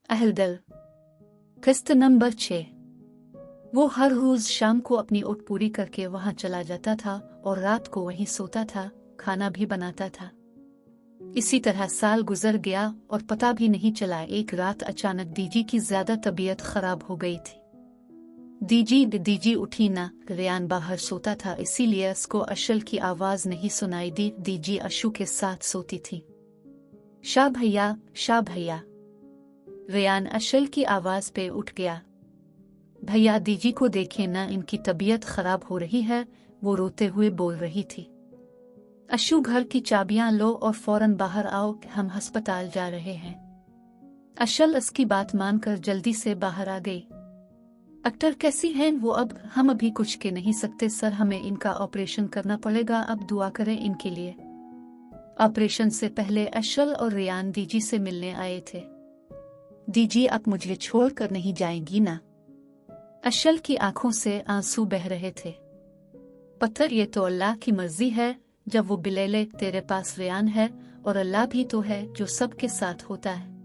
अहलदल किस्त नंबर 6। वो हर रोज शाम को अपनी ऊँट पूरी करके वहां चला जाता था और रात को वहीं सोता था, खाना भी बनाता था। इसी तरह साल गुजर गया और पता भी नहीं चला। एक रात अचानक दीजी की ज्यादा तबीयत खराब हो गई थी। दीजी उठी ना। रेयान बाहर सोता था, इसीलिए उसको अशल की आवाज नहीं सुनाई दी। दीजी अशु के साथ सोती थी। शाह भैया, शाह भैया। रेयान अशल की आवाज पे उठ गया। भैया दीजी को देखे ना, इनकी तबीयत खराब हो रही है, वो रोते हुए बोल रही थी। अशु घर की चाबियां लो और फौरन बाहर आओ, हम अस्पताल जा रहे हैं। अशल इसकी बात मानकर जल्दी से बाहर आ गई। डॉक्टर कैसी हैं वो? अब हम अभी कुछ कह नहीं सकते सर, हमें इनका ऑपरेशन करना पड़ेगा, अब दुआ करें इनके लिए। ऑपरेशन से पहले अशल और रेयान दीजी से मिलने आए थे। दीजी अब मुझे छोड़कर नहीं जाएंगी ना? अशल की आंखों से आंसू बह रहे थे। पत्थर, ये तो अल्लाह की मर्जी है, जब वो बिलेले तेरे पास रेयान है, और अल्लाह भी तो है जो सबके साथ होता है।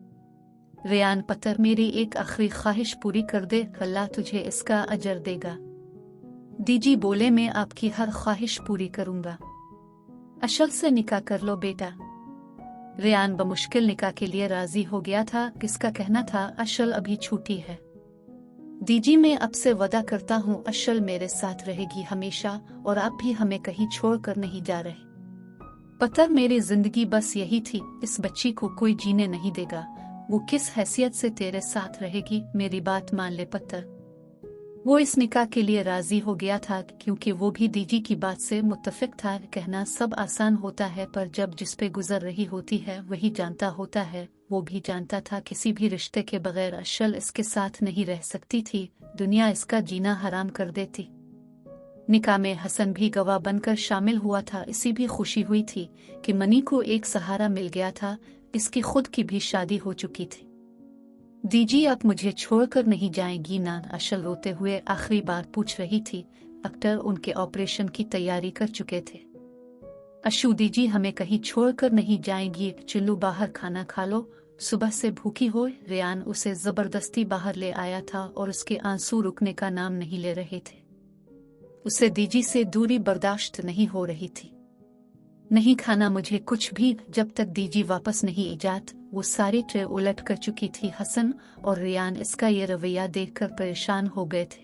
रेयान पत्थर, मेरी एक आखिरी ख्वाहिश पूरी कर दे, अल्लाह तुझे इसका अजर देगा। दीजी बोले, मैं आपकी हर ख्वाहिश पूरी करूंगा। अशल से निकाह कर लो बेटा। रेयान बमुश्किल निकाह के लिए राजी हो गया था। किसका कहना था अशल अभी छूटी है। दीजी, मैं अब से वादा करता हूँ अशल मेरे साथ रहेगी हमेशा, और आप भी हमें कहीं छोड़कर नहीं जा रहे। पत्थर, मेरी जिंदगी बस यही थी, इस बच्ची को कोई जीने नहीं देगा, वो किस हैसियत से तेरे साथ रहेगी? मेरी बात मान ले पत्थर। वो इस निकाह के लिए राजी हो गया था क्योंकि वो भी दीजी की बात से मुत्तफिक था। कहना सब आसान होता है, पर जब जिस पे गुजर रही होती है वही जानता होता है। वो भी जानता था किसी भी रिश्ते के बगैर अशल इसके साथ नहीं रह सकती थी, दुनिया इसका जीना हराम कर देती। निकाह में हसन भी गवाह बनकर शामिल हुआ था। इसी भी खुशी हुई थी कि मनी को एक सहारा मिल गया था, इसकी खुद की भी शादी हो चुकी थी। दीजी, अब मुझे छोड़कर नहीं जाएंगी ना? अशल रोते हुए आखिरी बार पूछ रही थी। डॉक्टर उनके ऑपरेशन की तैयारी कर चुके थे। अशु, दीजी हमें कहीं छोड़कर नहीं जाएंगी, चिल्लू बाहर खाना खा लो, सुबह से भूखी हो। रेयान उसे जबरदस्ती बाहर ले आया था और उसके आंसू रुकने का नाम नहीं ले रहे थे। उसे दीजी से दूरी बर्दाश्त नहीं हो रही थी। नहीं खाना मुझे कुछ भी, जब तक दीजी वापस नहीं इजात। वो सारी ट्रे उलट कर चुकी थी। हसन और रेयान इसका ये रवैया देखकर परेशान हो गए थे।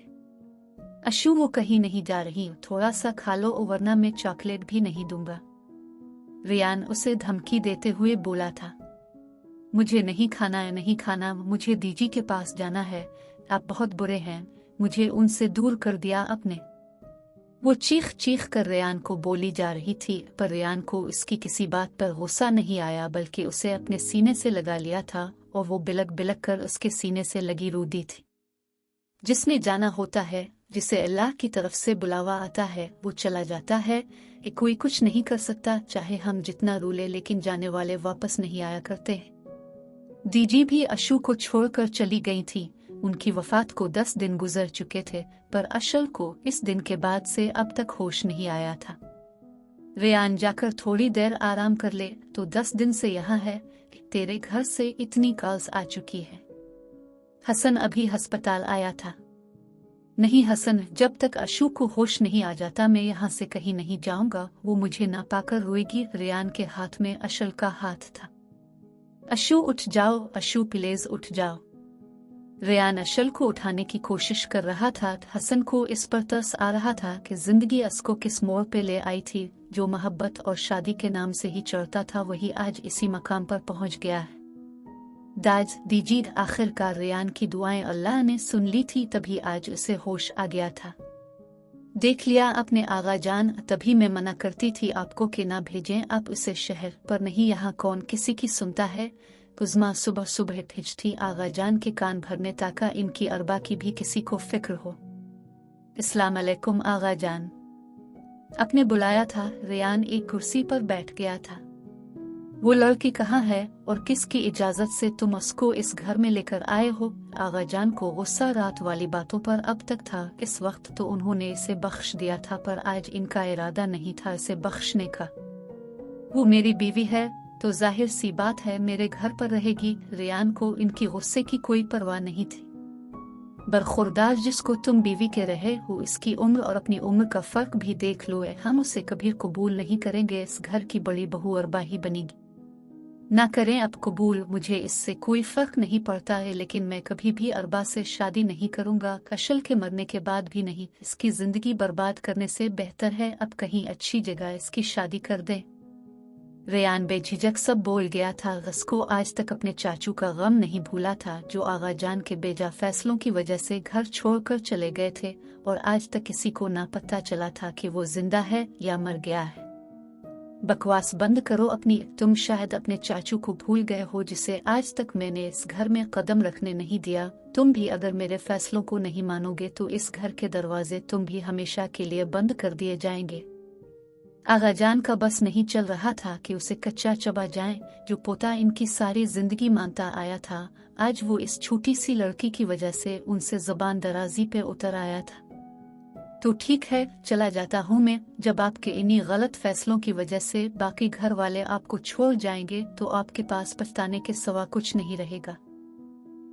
अशु, वो कहीं नहीं जा रही, थोड़ा सा खा लो वरना मैं चॉकलेट भी नहीं दूंगा। रेयान उसे धमकी देते हुए बोला था। मुझे नहीं खाना है, नहीं खाना, मुझे दीजी के पास जाना है, आप बहुत बुरे हैं, मुझे उनसे दूर कर दिया आपने। वो चीख चीख कर रेयान को बोली जा रही थी, पर रेयान को इसकी किसी बात पर गुस्सा नहीं आया, बल्कि उसे अपने सीने से लगा लिया था और वो बिलक बिलक कर उसके सीने से लगी रोती थी। जिसने जाना होता है, जिसे अल्लाह की तरफ से बुलावा आता है, वो चला जाता है। कोई कुछ नहीं कर सकता, चाहे हम जितना रूले, लेकिन जाने वाले वापस नहीं आया करते। दीजी भी अशु को छोड़कर चली गई थी। उनकी वफात को 10 दिन गुजर चुके थे, पर अशल को इस दिन के बाद से अब तक होश नहीं आया था। रेयान, जाकर थोड़ी देर आराम कर ले, तो 10 दिन से यहाँ है, तेरे घर से इतनी कॉल्स आ चुकी है। हसन अभी अस्पताल आया था। नहीं हसन, जब तक अशु को होश नहीं आ जाता मैं यहाँ से कहीं नहीं जाऊंगा, वो मुझे ना पाकर रोएगी। रेयान के हाथ में अशल का हाथ था। अशु उठ जाओ, अशु प्लीज उठ जाओ। रेयान अशल को उठाने की कोशिश कर रहा था। हसन को इस पर तरस आ रहा था कि जिंदगी उसको किस मोड़ पे ले आई थी। जो मोहब्बत और शादी के नाम से ही चढ़ता था, वही आज इसी मकाम पर पहुंच गया है। दाज दीजी, आखिरकार रेयान की दुआएं अल्लाह ने सुन ली थी, तभी आज उसे होश आ गया था। देख लिया आपने आगा जान, तभी मैं मना करती थी आपको कि ना भेजें आप उसे शहर, पर नहीं, यहाँ कौन किसी की सुनता है। उज़्मा सुबह सुबह खिंचती आगा जान के कान भरने, ताका इनकी अरबा की भी किसी को फिक्र हो। अस्सलाम अलैकुम आगा जान। आपने बुलाया था। रेयान एक कुर्सी पर बैठ गया था। वो लड़की कहाँ है और किसकी इजाजत से तुम उसको इस घर में लेकर आए हो? आगा जान को गुस्सा रात वाली बातों पर अब तक था। इस वक्त तो उन्होंने इसे बख्श दिया था, पर आज इनका इरादा नहीं था इसे बख्शने का। वो मेरी बीवी है, तो जाहिर सी बात है मेरे घर पर रहेगी। रेयान को इनकी गुस्से की कोई परवाह नहीं थी। बरखुरदार जिसको तुम बीवी के रहे हो, इसकी उम्र और अपनी उम्र का फर्क भी देख लो। हम उसे कभी कबूल नहीं करेंगे। इस घर की बड़ी बहू अरबा ही बनेगी। ना करें अब कबूल, मुझे इससे कोई फर्क नहीं पड़ता है, लेकिन मैं कभी भी अरबा से शादी नहीं करूंगा। कशल के मरने के बाद भी नहीं। इसकी जिंदगी बर्बाद करने से बेहतर है अब कहीं अच्छी जगह इसकी शादी कर दें। रेयान बेझिझक सब बोल गया था। उसको आज तक अपने चाचू का गम नहीं भूला था, जो आगा जान के बेजा फैसलों की वजह से घर छोड़कर चले गए थे, और आज तक किसी को ना पता चला था कि वो जिंदा है या मर गया है। बकवास बंद करो अपनी। तुम शायद अपने चाचू को भूल गए हो, जिसे आज तक मैंने इस घर में कदम रखने नहीं दिया। तुम भी अगर मेरे फैसलों को नहीं मानोगे तो इस घर के दरवाजे तुम भी हमेशा के लिए बंद कर दिए जाएंगे। आगा जान का बस नहीं चल रहा था कि उसे कच्चा चबा जाए। जो पोता इनकी सारी जिंदगी मानता आया था, आज वो इस छोटी सी लड़की की वजह से उनसे जुबान दराजी पे उतर आया था। तो ठीक है, चला जाता हूँ मैं। जब आपके इन्हीं गलत फैसलों की वजह से बाकी घर वाले आपको छोड़ जाएंगे तो आपके पास पछताने के सिवा कुछ नहीं रहेगा।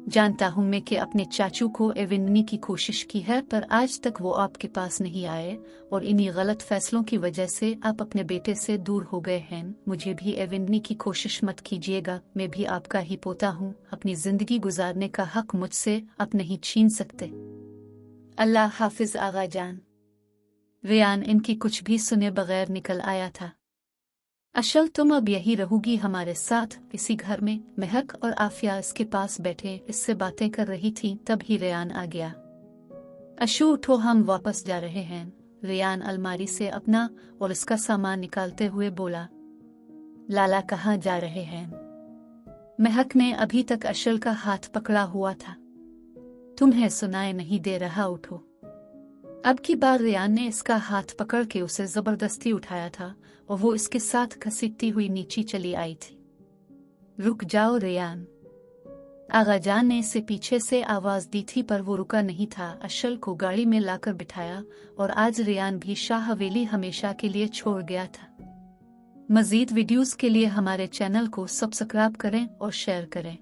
जानता हूँ मैं कि अपने चाचू को एविननी की कोशिश की है, पर आज तक वो आपके पास नहीं आए, और इन्हीं गलत फैसलों की वजह से आप अपने बेटे से दूर हो गए हैं। मुझे भी एविननी की कोशिश मत कीजिएगा। मैं भी आपका ही पोता हूँ। अपनी जिंदगी गुजारने का हक मुझसे आप नहीं छीन सकते। अल्लाह हाफिज आगा जान। रेयान इनकी कुछ भी सुने बगैर निकल आया था। अशल तुम अब यही रहोगी हमारे साथ इसी घर में। महक और आफिया इसके पास बैठे इससे बातें कर रही थी, तभी रेयान आ गया। अशु उठो, हम वापस जा रहे हैं। रेयान अलमारी से अपना और इसका सामान निकालते हुए बोला। लाला कहाँ जा रहे हैं? महक ने अभी तक अशल का हाथ पकड़ा हुआ था। तुम्हें सुनाई नहीं दे रहा? उठो। अब की बार रेयान ने इसका हाथ पकड़ के उसे जबरदस्ती उठाया था, और वो इसके साथ घसीटती हुई नीचे चली आई थी। रुक जाओ रेयान, आगा जान ने इसे पीछे से आवाज दी थी, पर वो रुका नहीं था। अशल को गाड़ी में लाकर बिठाया, और आज रेयान भी शाह हवेली हमेशा के लिए छोड़ गया था। मजीद वीडियोस के लिए हमारे चैनल को सब्सक्राइब करें और शेयर करें।